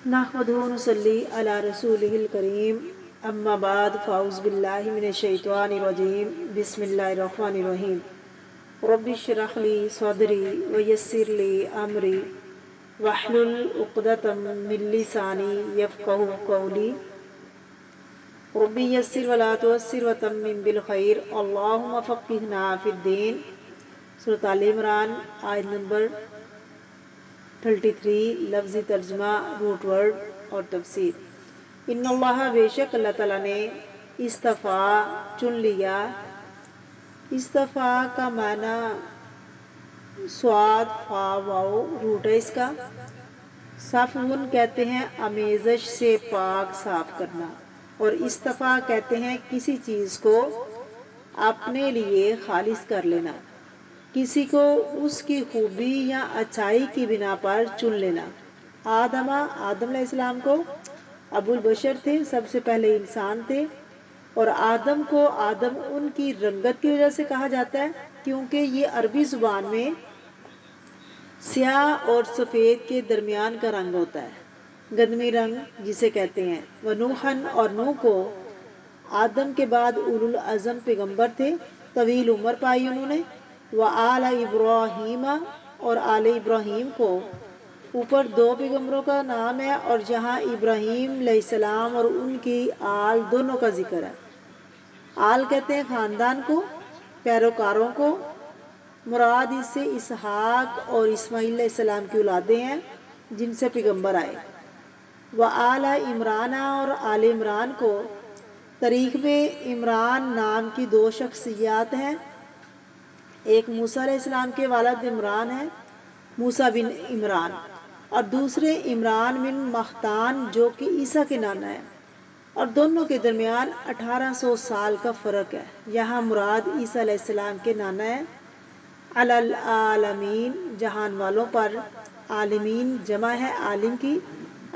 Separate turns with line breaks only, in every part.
نحمدہ و نصلی علی رسولہ الکریم اما بعد فاعوذ باللہ من الشیطان الرجیم بسم اللہ الرحمن الرحیم رب اشرح لی صدری ویسر لی امری واحلل عقدۃ من لسانی یفقہوا قولی رب یسر ولا تعسر وتمم بالخیر اللہم فقہنا فی الدین۔ سورۃ آل عمران آیت نمبر 33 لفظی ترجمہ، روٹ ورڈ اور تفسیر۔ ان اللہ، بے شک اللہ تعالیٰ نے اصطفیٰ چن لیا۔ اصطفیٰ کا معنی سواد فا واو روٹ ہے اس کا۔ صفون کہتے ہیں آمیزش سے پاک صاف کرنا، اور اصطفیٰ کہتے ہیں کسی چیز کو اپنے لیے خالص کر لینا، کسی کو اس کی خوبی یا اچھائی کی بنا پر چن لینا۔ آدم علیہ السلام کو ابو البشر تھے، سب سے پہلے انسان تھے، اور آدم کو آدم ان کی رنگت کی وجہ سے کہا جاتا ہے، کیونکہ یہ عربی زبان میں سیاہ اور سفید کے درمیان کا رنگ ہوتا ہے، گندمی رنگ جسے کہتے ہیں۔ ونوحن، اور نوح کو آدم کے بعد اولو العزم پیغمبر تھے، طویل عمر پائی انہوں نے۔ وآل ابراہیم، اور آل ابراہیم کو اوپر دو پیغمبروں کا نام ہے، اور جہاں ابراہیم علیہ السلام اور ان کی آل دونوں کا ذکر ہے۔ آل کہتے ہیں خاندان کو، پیروکاروں کو۔ مراد اس سے اسحاق اور اسماعیل علیہ السلام کی اولادیں ہیں جن سے پیغمبر آئے۔ وآل عمران، اور آل عمران کو تاریخ میں عمران نام کی دو شخصیات ہیں، ایک موسیٰ علیہ السلام کے والد عمران ہیں، موسیٰ بن عمران، اور دوسرے عمران بن مختان جو کہ عیسیٰ کے نانا ہے، اور دونوں کے درمیان 1800 سال کا فرق ہے۔ یہاں مراد عیسیٰ علیہ السلام کے نانا ہے۔ علی العالمین، جہان والوں پر۔ عالمین جمع ہے عالم کی،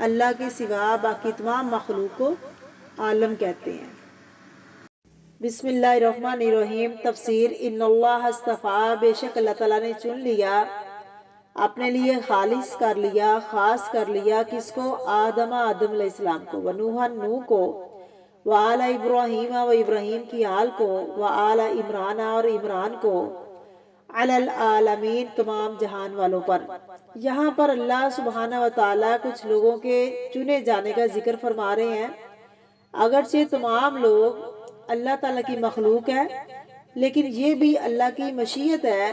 اللہ کے سوا باقی تمام مخلوق کو عالم کہتے ہیں۔ بسم اللہ الرحمن الرحیم۔ تفسیر۔ ان اللہ اصطفیٰ، بے شک اللہ تعالیٰ نے چن لیا، اپنے لیے خالص کر لیا، خاص کر لیا، کس کو؟ آدم علیہ السلام کو۔ ونوحن، نوح کو۔ وآل ابراہیم، و ابراہیم کی آل کو۔ وآل عمران، اور عمران کو۔ علی العالمین، تمام جہان والوں پر۔ یہاں پر اللہ سبحانہ و تعالیٰ کچھ لوگوں کے چنے جانے کا ذکر فرما رہے ہیں۔ اگرچہ تمام لوگ اللہ تعالیٰ کی مخلوق ہے، لیکن یہ بھی اللہ کی مشیت ہے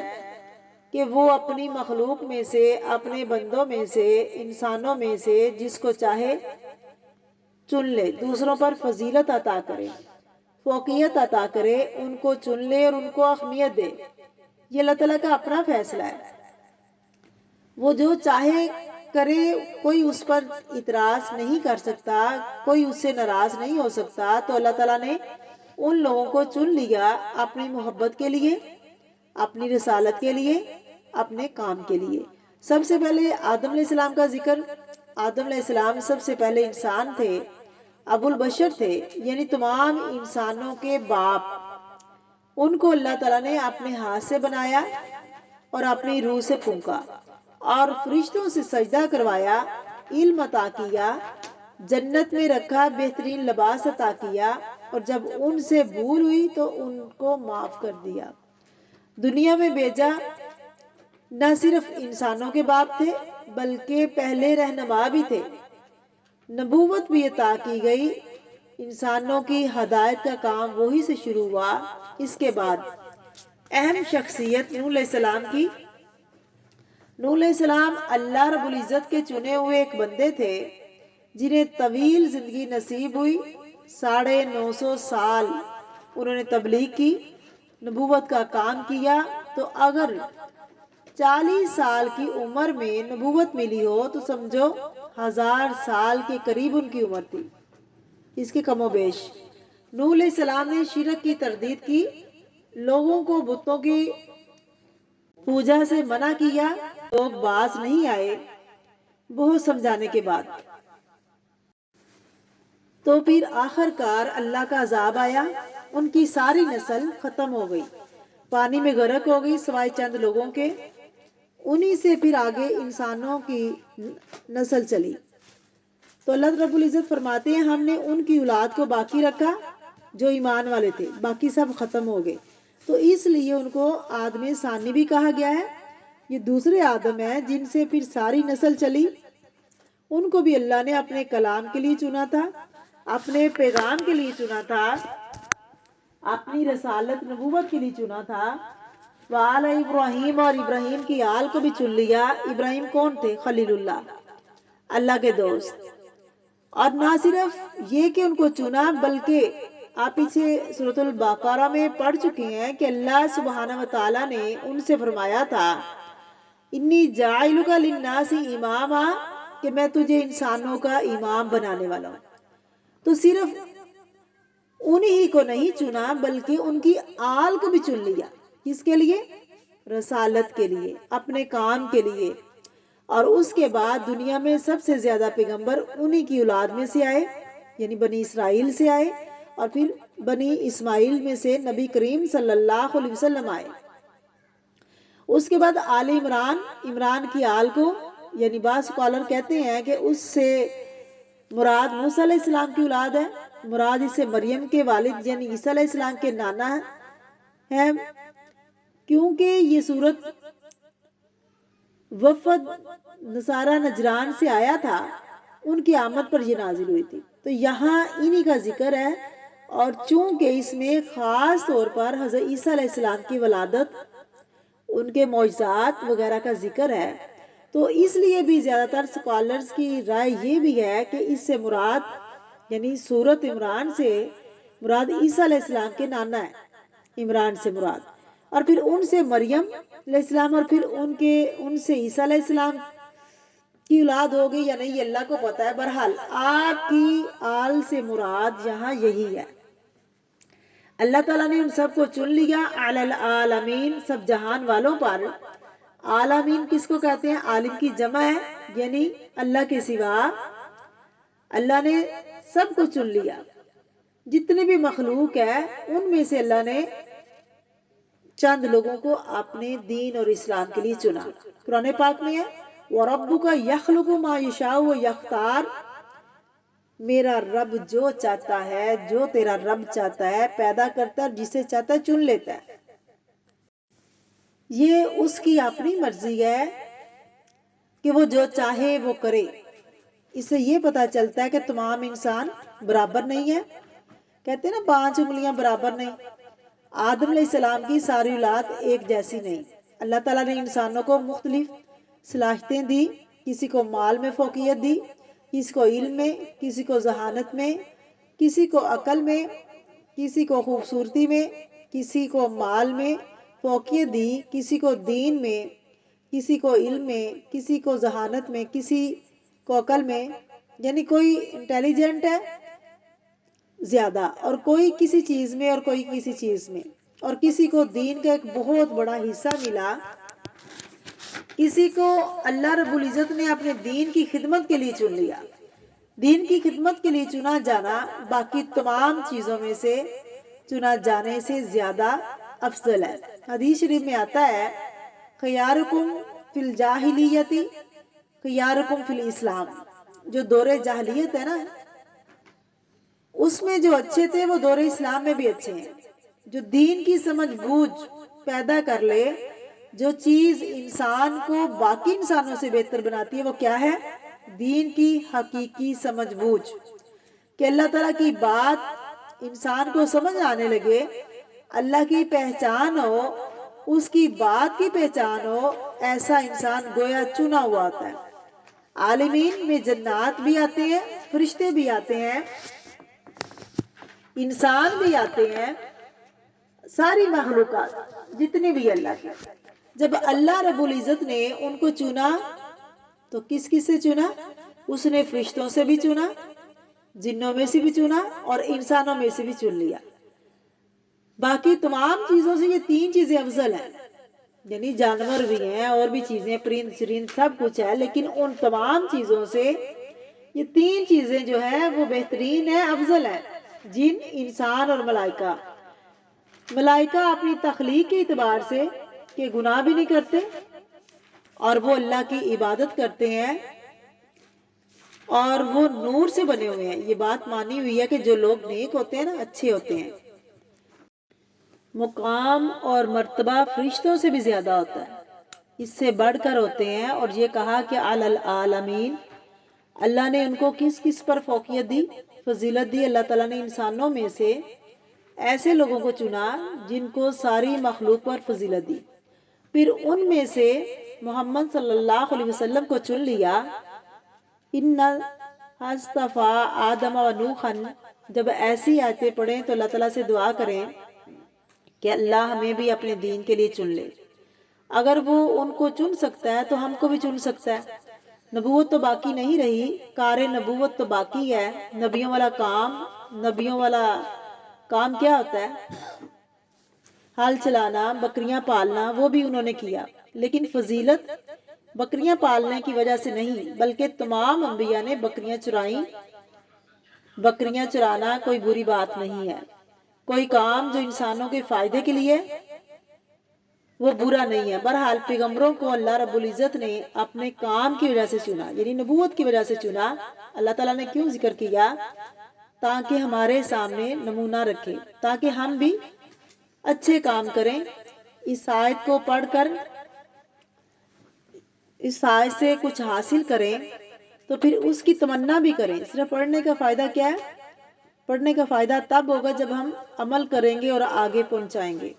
کہ وہ اپنی مخلوق میں سے، اپنے بندوں میں سے، انسانوں میں سے جس کو چاہے چن لے، دوسروں پر فضیلت عطا کرے، فوقیت عطا کرے، ان کو چن لے اور ان کو اہمیت دے۔ یہ اللہ تعالیٰ کا اپنا فیصلہ ہے، وہ جو چاہے کرے، کوئی اس پر اعتراض نہیں کر سکتا، کوئی اس سے ناراض نہیں ہو سکتا۔ تو اللہ تعالیٰ نے ان لوگوں کو چن لیا اپنی محبت کے لیے، اپنی رسالت کے لیے، اپنے کام کے لیے۔ سب سے پہلے آدم علیہ السلام کا ذکر۔ آدم علیہ السلام سب سے پہلے انسان تھے، ابو البشر تھے، یعنی تمام انسانوں کے باپ۔ ان کو اللہ تعالیٰ نے اپنے ہاتھ سے بنایا اور اپنی روح سے پھونکا، اور فرشتوں سے سجدہ کروایا، علم عطا کیا، جنت میں رکھا، بہترین لباس عطا کیا، اور جب ان سے بھول ہوئی تو ان کو معاف کر دیا۔ دنیا میں بھیجا، نہ صرف انسانوں کے باپ تھے بلکہ پہلے رہنما بھی تھے، نبوت بھی عطا کی گئی، انسانوں کی ہدایت کا کام وہی سے شروع ہوا۔ اس کے بعد اہم شخصیت نوح علیہ السلام کی۔ نوح علیہ السلام اللہ رب العزت کے چنے ہوئے ایک بندے تھے جنہیں طویل زندگی نصیب ہوئی۔ 950 سال انہوں نے تبلیغ کی، نبوت کا کام کیا۔ تو اگر 40 سال کی عمر میں نبوت ملی ہو تو سمجھو 1000 سال کے قریب ان کی عمر تھی، اس کے کم و بیش۔ نوح علیہ السلام نے شرک کی تردید کی، لوگوں کو بتوں کی پوجا سے منع کیا، لوگ باز نہیں آئے بہت سمجھانے کے بعد۔ تو پھر آخر کار اللہ کا عذاب آیا، ان کی ساری نسل ختم ہو گئی، پانی میں غرق ہو گئی سوائے چند لوگوں کے۔ انہی سے پھر آگے انسانوں کی نسل چلی۔ تو اللہ رب العزت فرماتے ہیں ہم نے ان کی اولاد کو باقی رکھا جو ایمان والے تھے، باقی سب ختم ہو گئے، تو اس لیے ان کو آدم ثانی بھی کہا گیا ہے۔ یہ دوسرے آدم ہیں جن سے پھر ساری نسل چلی، ان کو بھی اللہ نے اپنے کلام کے لیے چنا تھا، اپنے پیغام کے لیے چنا تھا، اپنی رسالت نبوت کے لیے چنا تھا۔ وآل ابراہیم، اور ابراہیم کی آل کو بھی چن لیا۔ ابراہیم کون تھے؟ خلیل اللہ، اللہ کے دوست۔ اور نہ صرف یہ کہ ان کو چنا، بلکہ آپ پیچھے سورۃ البقرہ میں پڑھ چکے ہیں کہ اللہ سبحانہ و تعالیٰ نے ان سے فرمایا تھا انی جاعلک للناس اماما، کہ میں تجھے انسانوں کا امام بنانے والا ہوں۔ تو صرف انہی کو نہیں چنا بلکہ ان کی آل کو بھی چن لیا۔ کس کے لیے؟ رسالت کے لیے، اپنے کام کے لیے۔ اور اس کے بعد دنیا میں سب سے زیادہ پیغمبر انہی کی اولاد میں سے آئے، یعنی بنی اسرائیل سے آئے، اور پھر بنی اسماعیل میں سے نبی کریم صلی اللہ علیہ وسلم آئے۔ اس کے بعد آل عمران، عمران کی آل کو، یعنی بعض اسکالر کہتے ہیں کہ اس سے مراد موسیٰ علیہ السلام کی اولاد ہے، مراد اس سے مریم کے والد یعنی عیسیٰ علیہ السلام کے نانا ہے، کیونکہ یہ صورت وفد نصارہ نجران سے آیا تھا، ان کی آمد پر یہ نازل ہوئی تھی۔ تو یہاں انہی کا ذکر ہے، اور چونکہ اس میں خاص طور پر حضرت عیسیٰ علیہ السلام کی ولادت، ان کے معجزات وغیرہ کا ذکر ہے، تو اس لیے بھی زیادہ تر اسکالرز کی رائے یہ بھی ہے کہ اس سے مراد، یعنی سورت عمران سے مراد عیسیٰ علیہ السلام کے نانا ہے، عمران سے مراد، اور پھر ان سے مریم علیہ السلام، اور پھر ان سے عیسیٰ علیہ السلام کی اولاد ہو گئی یا نہیں یہ اللہ کو پتا ہے۔ بہرحال آپ کی آل سے مراد یہاں یہی ہے۔ اللہ تعالیٰ نے ان سب کو چن لیا علی العالمین، سب جہان والوں پر۔ عالمین کس کو کہتے ہیں؟ عالم کی جمع ہے، یعنی اللہ کے سوا اللہ نے سب کو چن لیا، جتنے بھی مخلوق ہے ان میں سے اللہ نے چند لوگوں کو اپنے دین اور اسلام کے لیے چنا۔ قرآن پاک میں ہے وَرَبُّكَ يَخْلُقُ مَا يَشَاءُ وَيَخْتَارُ، میرا رب جو چاہتا ہے، جو تیرا رب چاہتا ہے پیدا کرتا ہے، جسے چاہتا ہے چن لیتا ہے۔ یہ اس کی اپنی مرضی ہے کہ وہ جو چاہے وہ کرے۔ اس سے یہ پتہ چلتا ہے کہ تمام انسان برابر نہیں ہے، کہتے ہیں نا 5 انگلیاں برابر نہیں۔ آدم علیہ السلام کی ساری اولاد ایک جیسی نہیں۔ اللہ تعالیٰ نے انسانوں کو مختلف صلاحیتیں دی، کسی کو مال میں فوقیت دی، کسی کو علم میں، کسی کو ذہانت میں، کسی کو عقل میں، کسی کو خوبصورتی میں، کسی کو مال میں فوقیت دی، کسی کو دین میں، کسی کو علم میں، کسی کو ذہانت میں، کسی کو عقل میں، یعنی کوئی انٹیلیجنٹ ہے زیادہ، اور کوئی کسی چیز میں اور کوئی کسی چیز میں، اور کسی کو دین کا ایک بہت بڑا حصہ ملا، کسی کو اللہ رب العزت نے اپنے دین کی خدمت کے لیے چن لیا۔ دین کی خدمت کے لیے چنا جانا باقی تمام چیزوں میں سے چنا جانے سے زیادہ افضل ہے۔ حدیث شریف میں آتا ہے خیارکم فی الجاہلیت خیارکم فی الاسلام، جو دور جاہلیت ہے نا اس میں جو اچھے تھے وہ دور اسلام میں بھی اچھے ہیں۔ جو دین کی سمجھ بوجھ پیدا کر لے، جو چیز انسان کو باقی انسانوں سے بہتر بناتی ہے وہ کیا ہے؟ دین کی حقیقی سمجھ بوجھ، کہ اللہ تعالیٰ کی بات انسان کو سمجھ آنے لگے، اللہ کی پہچان ہو، اس کی بات کی پہچان ہو، ایسا انسان گویا چنا ہوا ہوتا ہے۔ عالمین میں جنات بھی آتے ہیں، فرشتے بھی آتے ہیں، انسان بھی آتے ہیں، ساری مخلوقات جتنی بھی اللہ کی۔ جب اللہ رب العزت نے ان کو چنا تو کس کس سے چنا؟ اس نے فرشتوں سے بھی چنا، جنوں میں سے بھی چنا، اور انسانوں میں سے بھی چن لیا۔ باقی تمام چیزوں سے یہ 3 چیزیں افضل ہیں، یعنی جانور بھی ہیں اور بھی چیزیں، پرند چرند سب کچھ ہے، لیکن ان تمام چیزوں سے یہ 3 چیزیں جو ہیں وہ بہترین ہیں، افضل ہیں۔ جن، انسان اور ملائکہ۔ ملائکہ اپنی تخلیق کے اعتبار سے کہ گناہ بھی نہیں کرتے اور وہ اللہ کی عبادت کرتے ہیں، اور وہ نور سے بنے ہوئے ہیں۔ یہ بات مانی ہوئی ہے کہ جو لوگ نیک ہوتے ہیں نا، اچھے ہوتے ہیں، مقام اور مرتبہ فرشتوں سے بھی زیادہ ہوتا ہے، اس سے بڑھ کر ہوتے ہیں۔ اور یہ کہا کہ علی العالمین، اللہ نے ان کو کس کس پر فوقیت دی، فضیلت دی۔ اللہ تعالیٰ نے انسانوں میں سے ایسے لوگوں کو چنا جن کو ساری مخلوق پر فضیلت دی، پھر ان میں سے محمد صلی اللہ علیہ وسلم کو چن لیا۔ ان اصطفیٰ آدم و نوحا، جب ایسی آیتیں پڑھیں تو اللہ تعالیٰ سے دعا کریں کہ اللہ ہمیں بھی اپنے دین کے لیے چن لے۔ اگر وہ ان کو چن سکتا ہے تو ہم کو بھی چن سکتا ہے۔ نبوت تو باقی نہیں رہی، کار نبوت تو باقی ہے۔ نبیوں والا کام کیا ہوتا ہے؟ ہل چلانا، بکریاں پالنا، وہ بھی انہوں نے کیا، لیکن فضیلت بکریاں پالنے کی وجہ سے نہیں، بلکہ تمام انبیاء نے بکریاں چرائیں۔ بکریاں چرانا کوئی بری بات نہیں ہے، کوئی کام جو انسانوں کے فائدے کے لیے وہ برا نہیں ہے۔ بہرحال پیغمبروں کو اللہ رب العزت نے اپنے کام کی وجہ سے چنا، یعنی نبوت کی وجہ سے چنا۔ اللہ تعالیٰ نے کیوں ذکر کیا؟ تاکہ ہمارے سامنے نمونہ رکھے، تاکہ ہم بھی اچھے کام کریں۔ اس آیت کو پڑھ کر اس آیت سے کچھ حاصل کریں تو پھر اس کی تمنا بھی کریں۔ صرف پڑھنے کا فائدہ کیا ہے؟ پڑھنے کا فائدہ تب ہوگا جب ہم عمل کریں گے اور آگے پہنچائیں گے۔